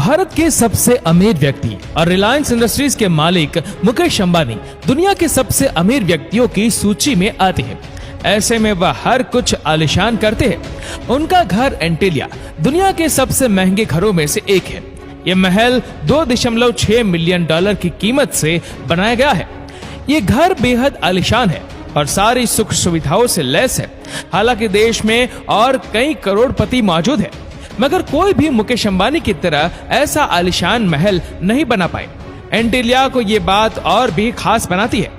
भारत के सबसे अमीर व्यक्ति और रिलायंस इंडस्ट्रीज के मालिक मुकेश अंबानी दुनिया के सबसे अमीर व्यक्तियों की सूची में आते हैं। ऐसे में वह हर कुछ आलीशान करते हैं। उनका घर एंटीलिया दुनिया के सबसे महंगे घरों में से एक है। ये महल 2.6 मिलियन डॉलर की कीमत से बनाया गया है। ये घर बेहद आलीशान है और सारी सुख सुविधाओं से लैस है। हालांकि देश में और कई करोड़पति मौजूद है, मगर कोई भी मुकेश अंबानी की तरह ऐसा आलीशान महल नहीं बना पाए। एंटीलिया को ये बात और भी खास बनाती है।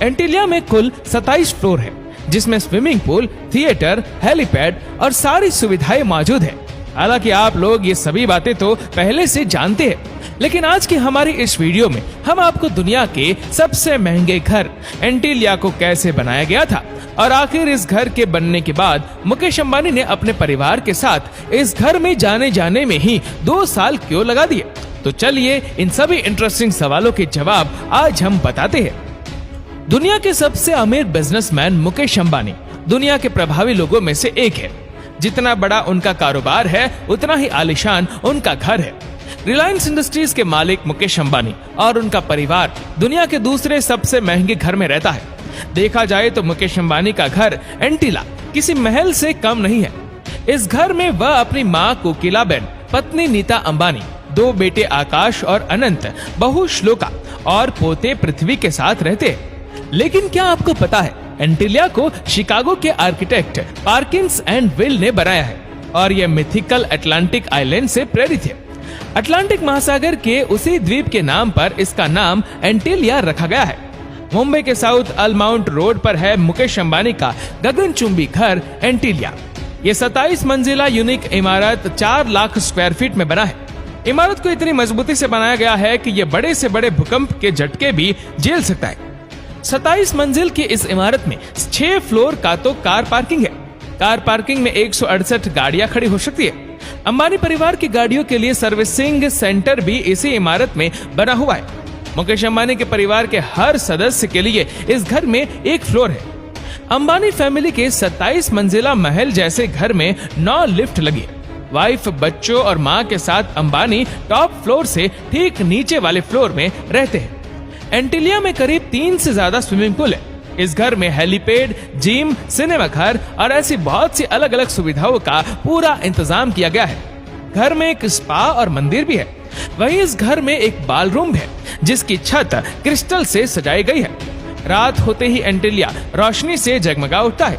एंटीलिया में कुल 27 फ्लोर है, जिसमें स्विमिंग पूल, थिएटर, हेलीपैड और सारी सुविधाएं मौजूद है। हालांकि आप लोग ये सभी बातें तो पहले से जानते हैं, लेकिन आज की हमारी इस वीडियो में हम आपको दुनिया के सबसे महंगे घर एंटीलिया को कैसे बनाया गया था और आखिर इस घर के बनने के बाद मुकेश अंबानी ने अपने परिवार के साथ इस घर में जाने में ही 2 साल क्यों लगा दिए। तो चलिए इन सभी इंटरेस्टिंग सवालों के जवाब आज हम बताते हैं। दुनिया के सबसे अमीर बिजनेसमैन मुकेश अंबानी दुनिया के प्रभावी लोगों में से एक है। जितना बड़ा उनका कारोबार है, उतना ही आलीशान उनका घर है। रिलायंस इंडस्ट्रीज के मालिक मुकेश अंबानी और उनका परिवार दुनिया के दूसरे सबसे महंगे घर में रहता है। देखा जाए तो मुकेश अंबानी का घर एंटीला किसी महल से कम नहीं है। इस घर में वह अपनी माँ कोकिलाबेन, पत्नी नीता अंबानी, 2 बेटे आकाश और अनंत, बहू श्लोका और पोते पृथ्वी के साथ रहते हैं। लेकिन क्या आपको पता है, एंटीलिया को शिकागो के आर्किटेक्ट पार्किंस एंड विल ने बनाया है और यह मिथिकल अटलांटिक आइलैंड से प्रेरित है। अटलांटिक महासागर के उसी द्वीप के नाम पर इसका नाम एंटीलिया रखा गया है। मुंबई के साउथ अल्माउंट रोड पर है मुकेश अंबानी का गगनचुंबी घर एंटीलिया। ये 27 मंजिला यूनिक इमारत 4 लाख स्क्वायर फीट में बना है। इमारत को इतनी मजबूती से बनाया गया है कि ये बड़े से बड़े भूकंप के झटके भी झेल सकता है। 27 मंजिल की इस इमारत में 6 फ्लोर का तो कार पार्किंग है। कार पार्किंग में 168 गाड़ियां खड़ी हो सकती है। अंबानी परिवार की गाड़ियों के लिए सर्विसिंग सेंटर भी इसी इमारत में बना हुआ है। मुकेश अंबानी के परिवार के हर सदस्य के लिए इस घर में 1 फ्लोर है। अंबानी फैमिली के 27 मंजिला महल जैसे घर में 9 लिफ्ट लगी है। वाइफ, बच्चों और माँ के साथ अंबानी टॉप फ्लोर से ठीक नीचे वाले फ्लोर में रहते हैं। एंटीलिया में करीब 3 से ज्यादा स्विमिंग पूल है। इस घर में हेलीपैड, जिम, सिनेमा घर और ऐसी बहुत सी अलग अलग सुविधाओं का पूरा इंतजाम किया गया है। घर में एक स्पा और मंदिर भी है। वहीं इस घर में एक बालरूम है, जिसकी छत क्रिस्टल से सजाई गई है। रात होते ही एंटीलिया रोशनी से जगमगा उठता है।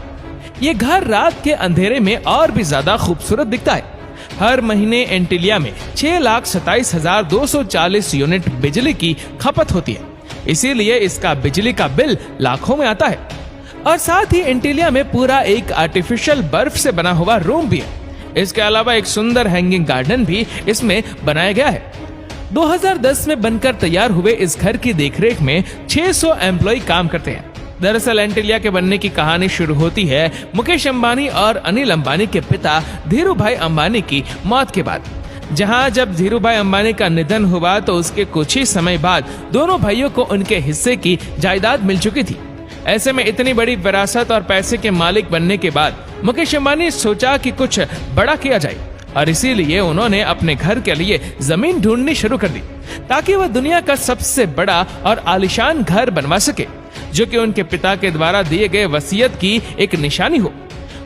ये घर रात के अंधेरे में और भी ज्यादा खूबसूरत दिखता है। हर महीने एंटीलिया में 6,27,240 यूनिट बिजली की खपत होती है, इसीलिए इसका बिजली का बिल लाखों में आता है। और साथ ही एंटीलिया में पूरा एक आर्टिफिशियल बर्फ से बना हुआ रूम भी है। इसके अलावा एक सुंदर हैंगिंग गार्डन भी इसमें बनाया गया है। 2010 में बनकर तैयार हुए इस घर की देखरेख में 600 एम्प्लॉय काम करते हैं। दरअसल एंटीलिया के बनने की कहानी शुरू होती है मुकेश अंबानी और अनिल अंबानी के पिता धीरूभाई अंबानी की मौत के बाद। जहां जब धीरूभाई अंबानी का निधन हुआ तो उसके कुछ ही समय बाद दोनों भाइयों को उनके हिस्से की जायदाद मिल चुकी थी। ऐसे में इतनी बड़ी विरासत और पैसे के मालिक बनने के बाद मुकेश अंबानी सोचा कि कुछ बड़ा किया जाए और इसीलिए उन्होंने अपने घर के लिए जमीन ढूंढनी शुरू कर दी, ताकि वह दुनिया का सबसे बड़ा और आलीशान घर बनवा सके, जो कि उनके पिता के द्वारा दिए गए वसीयत की एक निशानी हो।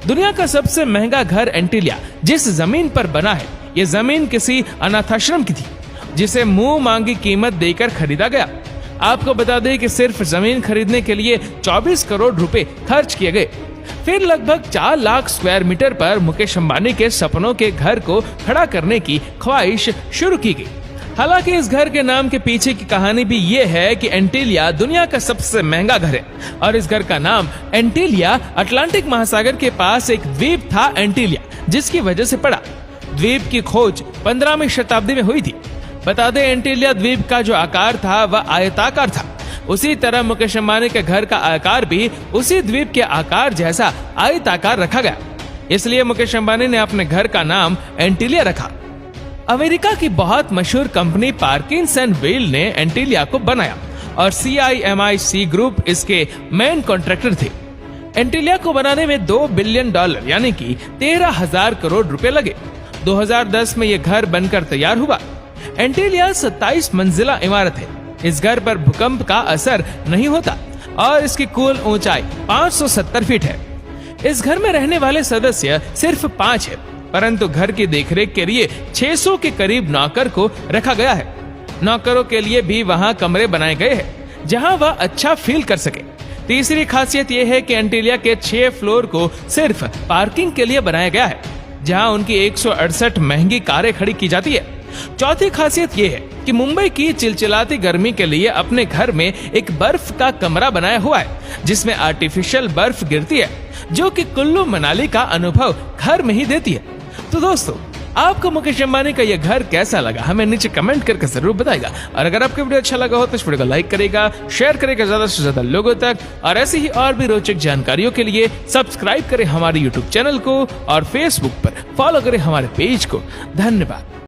दुनिया का सबसे महंगा घर एंटीलिया जिस जमीन पर बना है, ये जमीन किसी अनाथाश्रम की थी, जिसे मुंह मांगी कीमत देकर खरीदा गया। आपको बता दें कि सिर्फ जमीन खरीदने के लिए 24 करोड़ रुपए खर्च किए गए। फिर लगभग 4 लाख स्क्वायर मीटर पर मुकेश अंबानी के सपनों के घर को खड़ा करने की ख्वाहिश शुरू की गई। हालांकि इस घर के नाम के पीछे की कहानी भी ये है कि एंटीलिया दुनिया का सबसे महंगा घर है और इस घर का नाम एंटीलिया अटलांटिक महासागर के पास एक द्वीप था एंटीलिया, जिसकी वजह से पड़ा। द्वीप की खोज 15वीं शताब्दी में हुई थी। बता दें, एंटीलिया द्वीप का जो आकार था वह आयताकार था। उसी तरह मुकेश अंबानी के घर का आकार भी उसी द्वीप के आकार जैसा आयताकार रखा गया। इसलिए मुकेश अंबानी ने अपने घर का नाम एंटीलिया रखा। अमेरिका की बहुत मशहूर कंपनी पार्किंस एंड विल ने एंटीलिया को बनाया और CIMIC ग्रुप इसके मेन कॉन्ट्रैक्टर थे। एंटीलिया को बनाने में $2 बिलियन यानी कि 13,000 करोड़ रुपए लगे। 2010 में यह घर बनकर तैयार हुआ। एंटीलिया 27 मंजिला इमारत है। इस घर पर भूकंप का असर नहीं होता और इसकी कुल ऊंचाई 570 फीट है। इस घर में रहने वाले सदस्य सिर्फ 5 है, परंतु घर की देखरेख के लिए 600 के करीब नौकर को रखा गया है। नौकरों के लिए भी वहां कमरे बनाए गए हैं जहां वह अच्छा फील कर सके। तीसरी खासियत यह है कि एंटीलिया के 6 फ्लोर को सिर्फ पार्किंग के लिए बनाया गया है, जहां उनकी 168 महंगी कारें खड़ी की जाती है। चौथी खासियत यह है कि मुंबई की चिलचिलाती गर्मी के लिए अपने घर में एक बर्फ का कमरा बनाया हुआ है, जिसमें आर्टिफिशियल बर्फ गिरती है, जो कि कुल्लू मनाली का अनुभव घर में ही देती है। तो दोस्तों, आपको मुकेश अंबानी का यह घर कैसा लगा हमें नीचे कमेंट करके जरूर बताएगा। और अगर आपको वीडियो अच्छा लगा हो तो इस वीडियो को लाइक करेगा, शेयर करेगा ज्यादा से ज्यादा लोगों तक, और ऐसी ही और भी रोचक जानकारियों के लिए सब्सक्राइब करें हमारे यूट्यूब चैनल को और फेसबुक पर फॉलो करें हमारे पेज को। धन्यवाद।